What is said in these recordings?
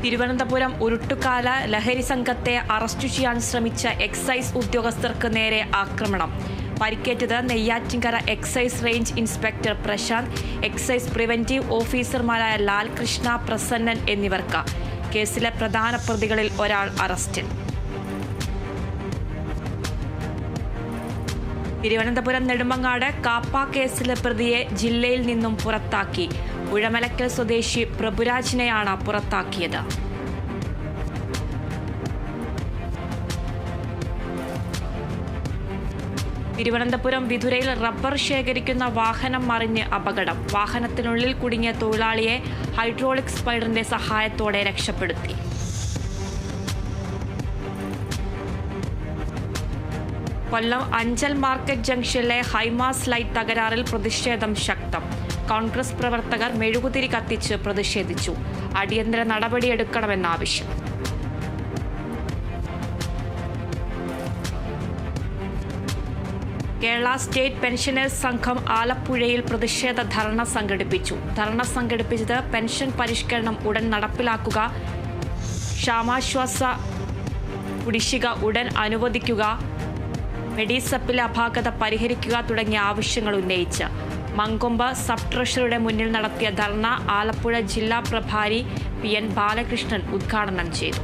തിരുവനന്തപുരം ഉരുട്ടുകാല ലഹരി സംഘത്തെ അറസ്റ്റ് ചെയ്യാൻ ശ്രമിച്ച എക്സൈസ് ഉദ്യോഗസ്ഥർക്ക് നേരെ ആക്രമണം. പരിക്കേറ്റത് Neyyattinkara excise range inspector Prashanth, excise preventive ഓഫീസർമാരായ ലാൽകൃഷ്ണ, പ്രസന്നൻ എന്നിവർക്ക്. കേസിലെ പ്രധാന പ്രതികളിൽ ഒരാൾ അറസ്റ്റിൽ. തിരുവനന്തപുരം നെടുമങ്ങാട് കാപ്പ കേസിലെ പ്രതിയെ ജില്ലയിൽ നിന്നും പുറത്താക്കി. ഉഴമലക്കൽ സ്വദേശി പ്രഭുരാജിനെയാണ് പുറത്താക്കിയത്. തിരുവനന്തപുരം വിതുരയിൽ റബ്ബർ ശേഖരിക്കുന്ന വാഹനം മറിഞ്ഞ് അപകടം. വാഹനത്തിനുള്ളിൽ കുടുങ്ങിയ തൊഴിലാളിയെ ഹൈഡ്രോളിക് സ്പൈഡറിന്റെ സഹായത്തോടെ രക്ഷപ്പെടുത്തി. കൊല്ലം അഞ്ചൽ മാർക്കറ്റ് ജംഗ്ഷനിലെ ഹൈമാസ് ലൈറ്റ് തകരാറിൽ പ്രതിഷേധം ശക്തം. കോൺഗ്രസ് പ്രവർത്തകർ മെഴുകുതിരി കത്തിച്ച് പ്രതിഷേധിച്ചു. അടിയന്തര നടപടിയെടുക്കണമെന്ന ആവശ്യം. കേരള സ്റ്റേറ്റ് പെൻഷനേഴ്സ് സംഘം ആലപ്പുഴയിൽ പ്രതിഷേധ ധർണ സംഘടിപ്പിച്ചു. ധർണ സംഘടിപ്പിച്ചത് പെൻഷൻ പരിഷ്കരണം ഉടൻ നടപ്പിലാക്കുക, ക്ഷാമാശ്വാസ കുടിശ്ശിക ഉടൻ അനുവദിക്കുക, മെഡിസപ്പിലെ അപാകത പരിഹരിക്കുക തുടങ്ങിയ ആവശ്യങ്ങൾ ഉന്നയിച്ച്. മങ്കൊമ്പ് സബ് ട്രഷറിയുടെ മുന്നിൽ നടത്തിയ ധർണ ആലപ്പുഴ ജില്ലാ പ്രഭാരി PN ബാലകൃഷ്ണൻ ഉദ്ഘാടനം ചെയ്തു.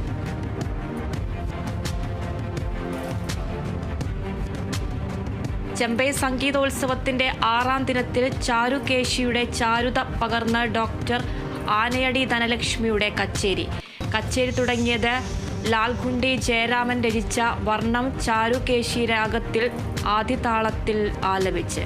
ചെമ്പൈ സംഗീതോത്സവത്തിന്റെ 6ാം ദിനത്തിൽ ചാരുകേശിയുടെ ചാരുത പകർന്ന് ഡോക്ടർ ആനയടി ധനലക്ഷ്മിയുടെ കച്ചേരി. കച്ചേരി തുടങ്ങിയത് ലാൽഗുണ്ടി ജയരാമൻ രചിച്ച വർണ്ണം ചാരുകേശി രാഗത്തിൽ ആദിതാളത്തിൽ ആലപിച്ച്.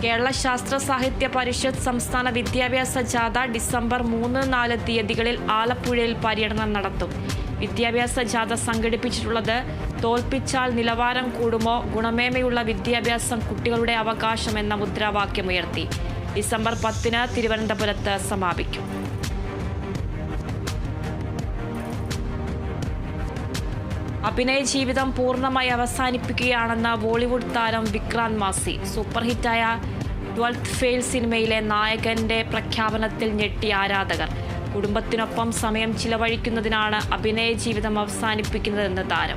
കേരള ശാസ്ത്ര സാഹിത്യ പരിഷത്ത് സംസ്ഥാന വിദ്യാഭ്യാസ ജാഥ ഡിസംബർ 3-4 തീയതികളിൽ ആലപ്പുഴയിൽ പര്യടനം നടത്തും. വിദ്യാഭ്യാസ ജാഥ സംഘടിപ്പിച്ചിട്ടുള്ളത് തോൽപ്പിച്ചാൽ നിലവാരം കൂടുമോ, ഗുണമേന്മയുള്ള വിദ്യാഭ്യാസം കുട്ടികളുടെ അവകാശം എന്ന മുദ്രാവാക്യമുയർത്തി. ഡിസംബർ 10 തിരുവനന്തപുരത്ത് സമാപിക്കും. അഭിനയ ജീവിതം പൂർണ്ണമായി അവസാനിപ്പിക്കുകയാണെന്ന ബോളിവുഡ് താരം വിക്രാന്ത് മാസി. സൂപ്പർഹിറ്റായ 12th ഫെയിൽ സിനിമയിലെ നായകന്റെ പ്രഖ്യാപനത്തിൽ ഞെട്ടിയ ആരാധകർ. കുടുംബത്തിനൊപ്പം സമയം ചിലവഴിക്കുന്നതിനാണ് അഭിനയ ജീവിതം അവസാനിപ്പിക്കുന്നതെന്ന് താരം.